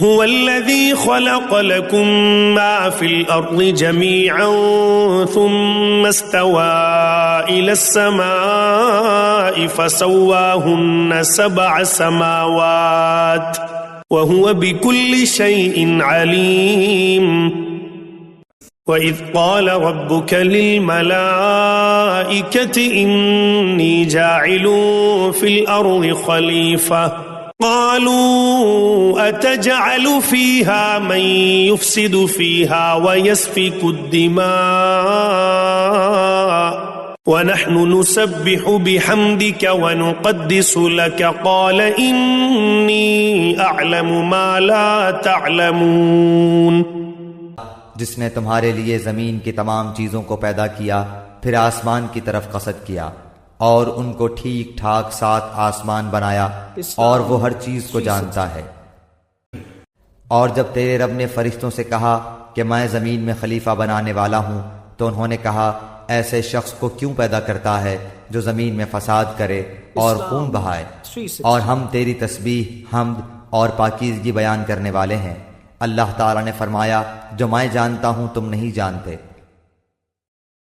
हुवल्लज़ी ख़लक़ लकुम मा फ़िल अर्ज़ि जमीअन सुम्मा इस्तवा इलस्समाइ फ़सव्वाहुन्ना सबअ समावात व हुवा बिकुल्लि शैइन अलीम। वइज़ क़ाल रब्बुक लिल-मलाइकति इन्नी जाइलुन फ़िल अर्ज़ि ख़लीफ़ा क़ालू अतजअलु फ़ीहा मन युफ़्सिदु फ़ीहा व यस्फ़िकु द्दिमाअ व नहनु नुसब्बिहु बिहम्दिक व नुक़द्दिसु लक क़ाल इन्नी अअलमु मा ला तअलमून। जिसने तुम्हारे लिए ज़मीन की तमाम चीज़ों को पैदा किया, फिर आसमान की तरफ कसद किया और उनको ठीक ठाक 7 आसमान बनाया, और वो हर चीज़ को जानता है। और जब तेरे रब ने फरिश्तों से कहा कि मैं ज़मीन में खलीफा बनाने वाला हूँ, तो उन्होंने कहा ऐसे शख्स को क्यों पैदा करता है जो ज़मीन में फसाद करे और खून बहाए। और हम तेरी तस्बीह, हम्द और पाकीज़गी बयान करने वाले हैं। अल्लाह ताला ने फरमाया, जो मैं जानता हूँ तुम नहीं जानते।